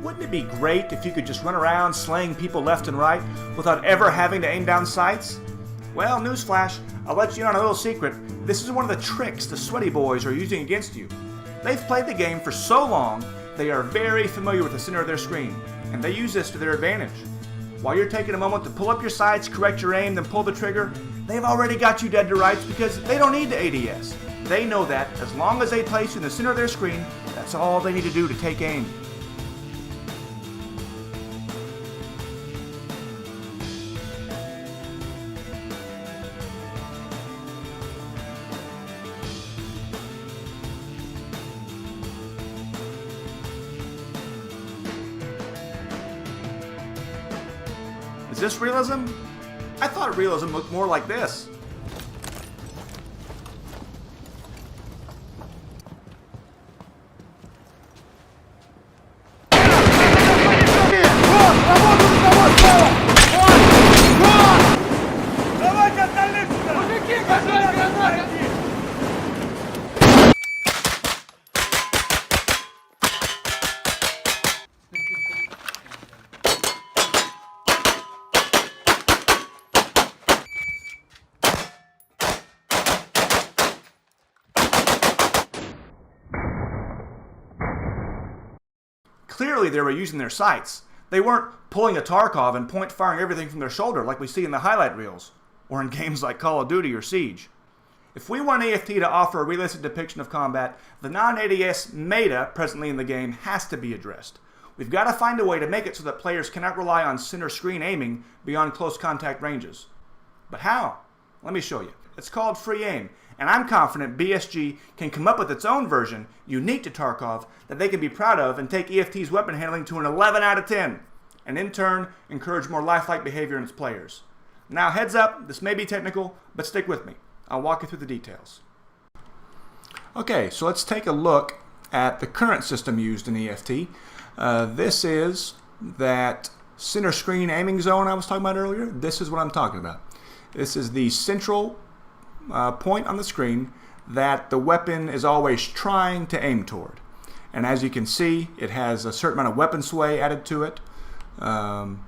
wouldn't it be great if you could just run around slaying people left and right without ever having to aim down sights? Well, newsflash, I'll let you in on a little secret. This is one of the tricks the sweaty boys are using against you. They've played the game for so long, they are very familiar with the center of their screen, and they use this to their advantage. While you're taking a moment to pull up your sights, correct your aim, then pull the trigger, they've already got you dead to rights because they don't need the ADS. They know that as long as they place you in the center of their screen, that's all they need to do to take aim. Is this realism? I thought realism looked more like this. Clearly they were using their sights. They weren't pulling a Tarkov and point firing everything from their shoulder like we see in the highlight reels, or in games like Call of Duty or Siege. If we want AFT to offer a realistic depiction of combat, the non-ADS meta presently in the game has to be addressed. We've got to find a way to make it so that players cannot rely on center screen aiming beyond close contact ranges. But how? Let me show you. It's called free aim, and I'm confident BSG can come up with its own version, unique to Tarkov, that they can be proud of and take EFT's weapon handling to an 11 out of 10, and in turn, encourage more lifelike behavior in its players. Now, heads up, this may be technical, but stick with me. I'll walk you through the details. Okay, so let's take a look at the current system used in EFT. This is that center screen aiming zone I was talking about earlier. This is what I'm talking about. This is the central point on the screen that the weapon is always trying to aim toward. And as you can see, it has a certain amount of weapon sway added to it. And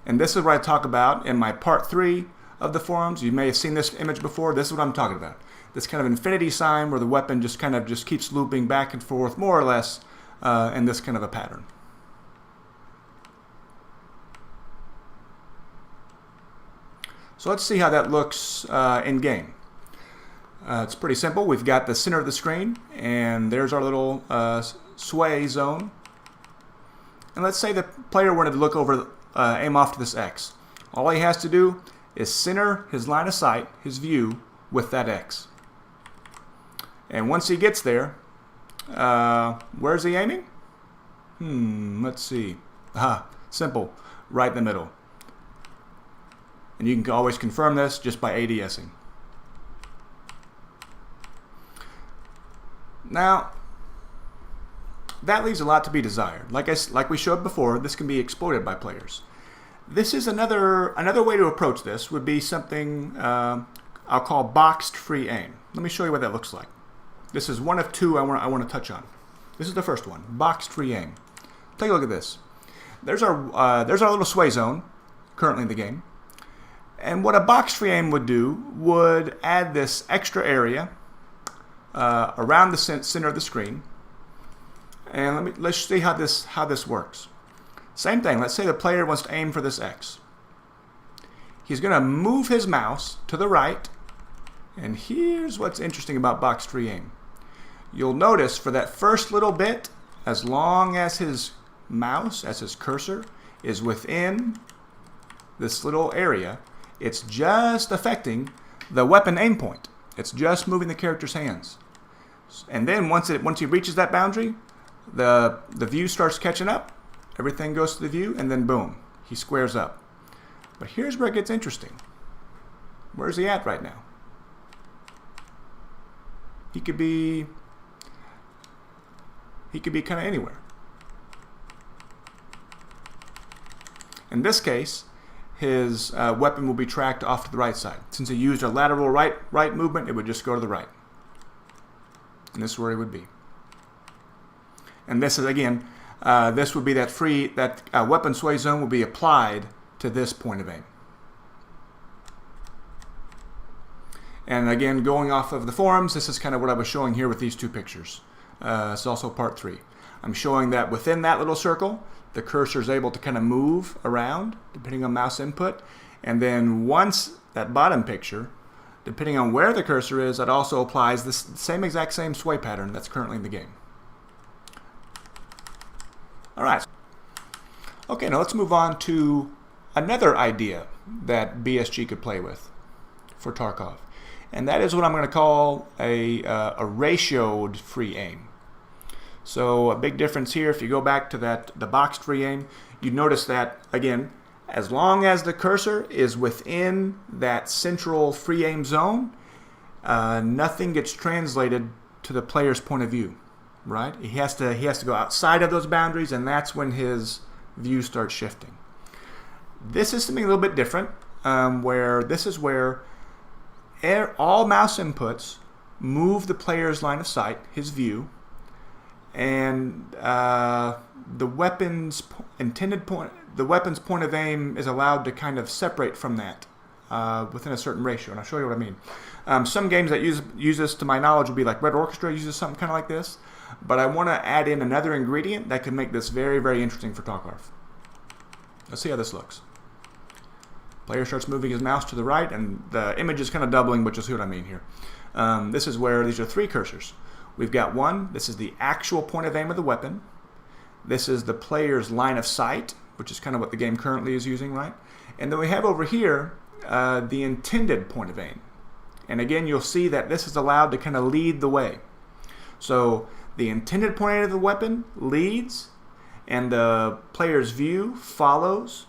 this is what I talk about in my part 3 of the forums. You may have seen this image before. This is what I'm talking about. This kind of infinity sign where the weapon just keeps looping back and forth, more or less, in this kind of a pattern. So let's see how that looks in game. It's pretty simple. We've got the center of the screen, and there's our little sway zone. And let's say the player wanted to look over, aim off to this X. All he has to do is center his line of sight, his view, with that X. And once he gets there, where's he aiming? Let's see. Simple. Right in the middle. And you can always confirm this just by ADSing. Now, that leaves a lot to be desired. Like we showed before, this can be exploited by players. This is another way to approach this would be something I'll call boxed free aim. Let me show you what that looks like. This is one of two I want to touch on. This is the first one, boxed free aim. Take a look at this. There's our little sway zone currently in the game. And what a box free aim would do would add this extra area around the center of the screen. And let's see how this works. Same thing. Let's say the player wants to aim for this X. He's going to move his mouse to the right. And here's what's interesting about box free aim. You'll notice for that first little bit, as long as his mouse, as his cursor, is within this little area, it's just affecting the weapon aim point. It's just moving the character's hands. And then once he reaches that boundary, the view starts catching up, everything goes to the view, and then boom, he squares up. But here's where it gets interesting. Where's he at right now? He could be kind of anywhere. In this case, his weapon will be tracked off to the right side. Since he used a lateral right movement, it would just go to the right. And this is where he would be. And this is, again, this would be that weapon sway zone would be applied to this point of aim. And again, going off of the forums, this is kind of what I was showing here with these two pictures. It's also part 3. I'm showing that within that little circle, the cursor is able to kind of move around depending on mouse input. And then once that bottom picture, depending on where the cursor is, it also applies the exact same sway pattern that's currently in the game. All right. Okay, now let's move on to another idea that BSG could play with for Tarkov. And that is what I'm going to call a ratioed free aim. So a big difference here, if you go back to the boxed free aim, you notice that, again, as long as the cursor is within that central free aim zone, nothing gets translated to the player's point of view, right? He has to go outside of those boundaries, and that's when his view starts shifting. This is something a little bit different, where all mouse inputs move the player's line of sight, his view, and the weapon's point of aim is allowed to kind of separate from that within a certain ratio, and I'll show you what I mean. Some games that use this, to my knowledge, would be like Red Orchestra uses something kind of like this, but I want to add in another ingredient that can make this very, very interesting for Tarkov. Let's see how this looks. Player starts moving his mouse to the right, and the image is kind of doubling, but you'll see what I mean here. This is where these are 3 cursors. We've got one, this is the actual point of aim of the weapon. This is the player's line of sight, which is kind of what the game currently is using, right? And then we have over here the intended point of aim. And again, you'll see that this is allowed to kind of lead the way. So the intended point of aim of the weapon leads, and the player's view follows,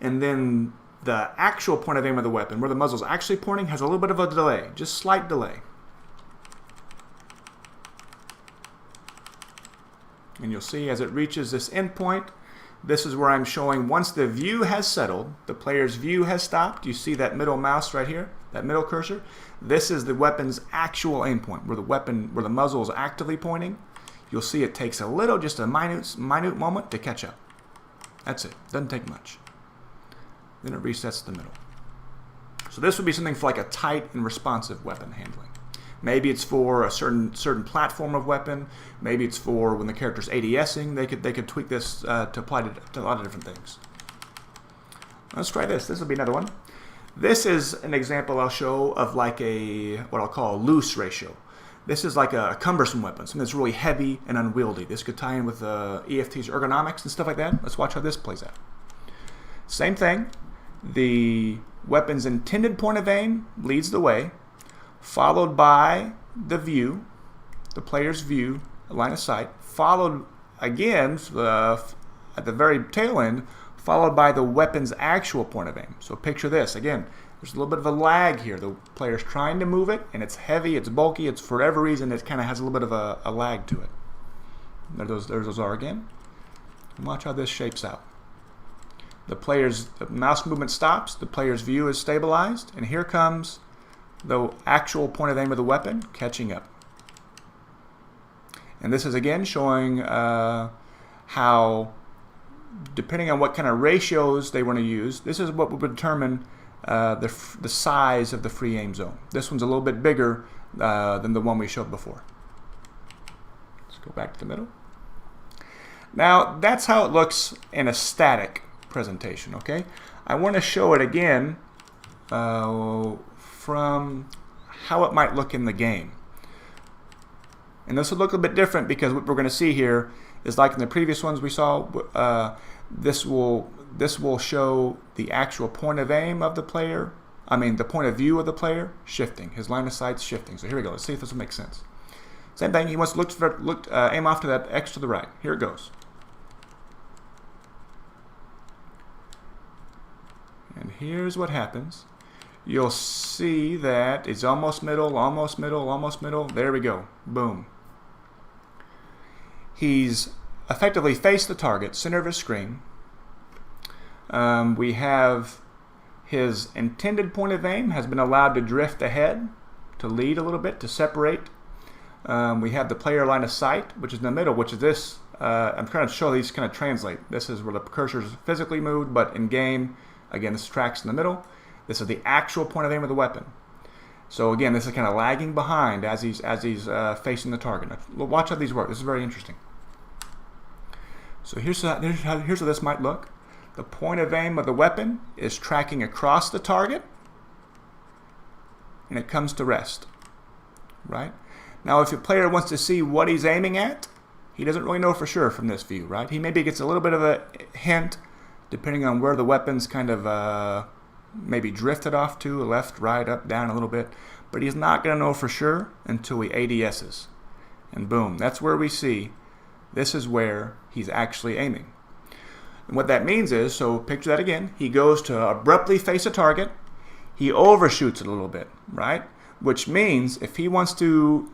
and then the actual point of aim of the weapon, where the muzzle is actually pointing, has a little bit of a delay, just slight delay. And you'll see as it reaches this endpoint, this is where I'm showing once the view has settled, the player's view has stopped. You see that middle mouse right here, that middle cursor? This is the weapon's actual aim point, where the muzzle is actively pointing. You'll see it takes just a minute moment to catch up. That's it. Doesn't take much. Then it resets the middle. So this would be something for like a tight and responsive weapon handling. Maybe it's for a certain platform of weapon. Maybe it's for when the character's ADSing. They could tweak this to apply to a lot of different things. Let's try this. This will be another one. This is an example I'll show of like what I'll call a loose ratio. This is like a cumbersome weapon, something that's really heavy and unwieldy. This could tie in with EFT's ergonomics and stuff like that. Let's watch how this plays out. Same thing. The weapon's intended point of aim leads the way, followed by the view, the player's view, line of sight, followed again at the very tail end, followed by the weapon's actual point of aim. So picture this. Again, there's a little bit of a lag here. The player's trying to move it, and it's heavy, it's bulky, it's for whatever reason, it kind of has a little bit of a lag to it. There those are again. And watch how this shapes out. The mouse movement stops, the player's view is stabilized, and here comes the actual point of aim of the weapon catching up. And this is again showing how, depending on what kind of ratios they want to use, this is what will determine the size of the free aim zone. This one's a little bit bigger than the one we showed before. Let's go back to the middle. Now that's how it looks in a static presentation. Okay, I want to show it again from how it might look in the game. And this will look a bit different because what we're going to see here is like in the previous ones we saw. This will show the actual point of aim of the player. The point of view of the player shifting. His line of sight shifting. So here we go. Let's see if this will make sense. Same thing. He wants to aim off to that X to the right. Here it goes. And here's what happens. You'll see that it's almost middle, almost middle, almost middle. There we go. Boom. He's effectively faced the target, center of his screen. We have his intended point of aim has been allowed to drift ahead, to lead a little bit, to separate. We have the player line of sight, which is in the middle, which is this I'm trying to show these kind of translate. This is where the cursor is physically moved, but in game, again, this tracks in the middle. This is the actual point of aim of the weapon. So again, this is kind of lagging behind as he's facing the target. Now, watch how these work. This is very interesting. So here's how this might look. The point of aim of the weapon is tracking across the target, and it comes to rest. Right? Now, if your player wants to see what he's aiming at, he doesn't really know for sure from this view, right? He maybe gets a little bit of a hint, depending on where the weapon's kind of maybe drifted off to, left, right, up, down a little bit, but he's not going to know for sure until he ADSs. And boom, that's where we see this is where he's actually aiming. And what that means is, so picture that again, he goes to abruptly face a target, he overshoots it a little bit, right? Which means if he wants to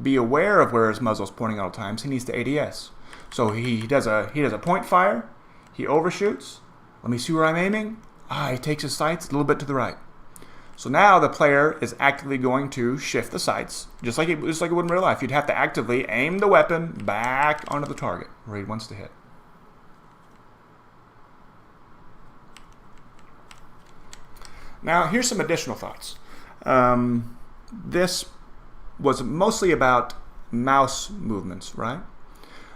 be aware of where his muzzle's pointing at all times, he needs to ADS. So he does a point fire, he overshoots, let me see where I'm aiming. He takes his sights a little bit to the right. So now the player is actively going to shift the sights, just like it would in real life. You'd have to actively aim the weapon back onto the target where he wants to hit. Now here's some additional thoughts. This was mostly about mouse movements, right?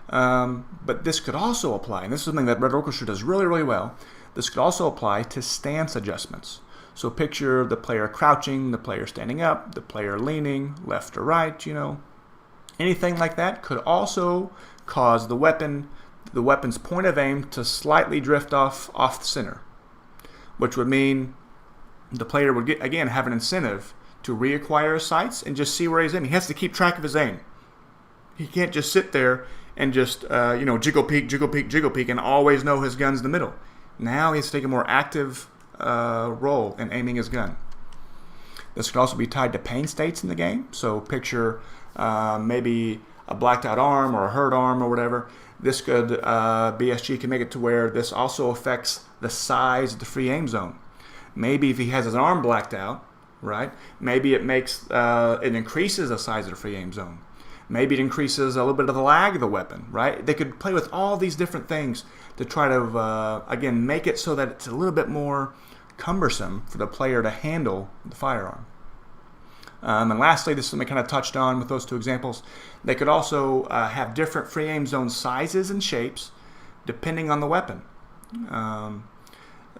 But this could also apply, and this is something that Red Orchestra does really, really well. This could also apply to stance adjustments. So picture the player crouching, the player standing up, the player leaning left or right, Anything like that could also cause the weapon's point of aim to slightly drift off the center, which would mean the player would again have an incentive to reacquire his sights and just see where he's aiming. He has to keep track of his aim. He can't just sit there and just jiggle peek, and always know his gun's in the middle. Now he has to take a more active role in aiming his gun. This could also be tied to pain states in the game. So picture maybe a blacked out arm or a hurt arm or whatever. This could, BSG can make it to where this also affects the size of the free aim zone. Maybe if he has his arm blacked out, right? Maybe it increases the size of the free aim zone. Maybe it increases a little bit of the lag of the weapon, right? They could play with all these different things to try to, again, make it so that it's a little bit more cumbersome for the player to handle the firearm. And lastly, this is something I kind of touched on with those two examples. They could also have different free aim zone sizes and shapes depending on the weapon.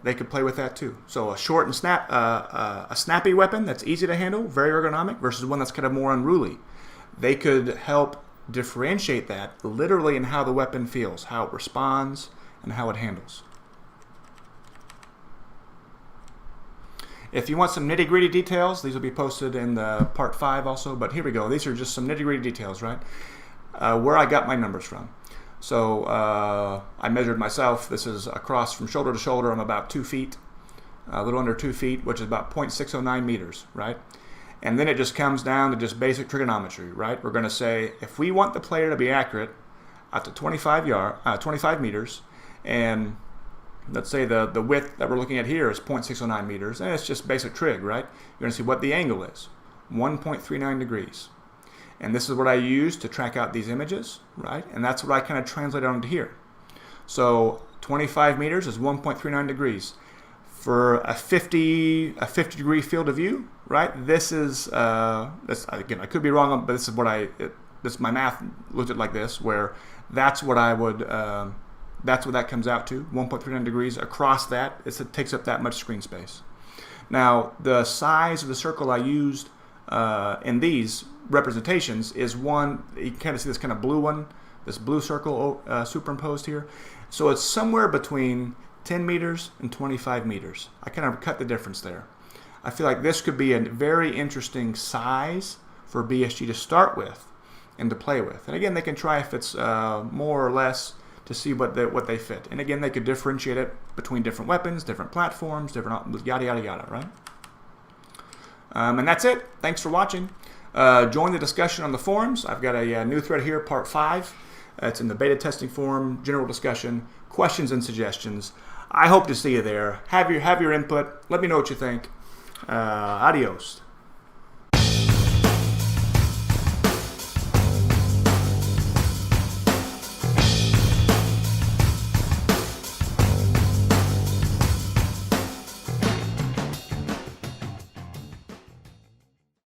They could play with that too. So a short and a snappy weapon that's easy to handle, very ergonomic, versus one that's kind of more unruly. They could help differentiate that literally in how the weapon feels, how it responds, and how it handles. If you want some nitty-gritty details, these will be posted in the part 5 also, but here we go. These are just some nitty-gritty details, right? Where I got my numbers from. So I measured myself. This is across from shoulder to shoulder. I'm about 2 feet, a little under 2 feet, which is about 0.609 meters, right? And then it just comes down to just basic trigonometry, right? We're going to say if we want the player to be accurate out to 25 meters, and let's say the width that we're looking at here is 0.609 meters, and it's just basic trig, right? You're going to see what the angle is, 1.39 degrees. And this is what I use to track out these images, right? And that's what I kind of translate onto here. So 25 meters is 1.39 degrees. For a 50 degree field of view, right? This is again, I could be wrong, but this is what my math looked at like this, where that's what I would that's what that comes out to, 1.39 degrees across that. It takes up that much screen space. Now the size of the circle I used in these representations is one. You can kind of see this kind of blue one, this blue circle superimposed here. So it's somewhere between 10 meters and 25 meters. I kind of cut the difference there. I feel like this could be a very interesting size for BSG to start with and to play with. And again, they can try if it's more or less to see what they fit. And again, they could differentiate it between different weapons, different platforms, different yada yada yada, right? And that's it. Thanks for watching. Join the discussion on the forums. I've got a new thread here, part 5. It's in the beta testing forum, general discussion, questions and suggestions. I hope to see you there. Have your input. Let me know what you think. Adios.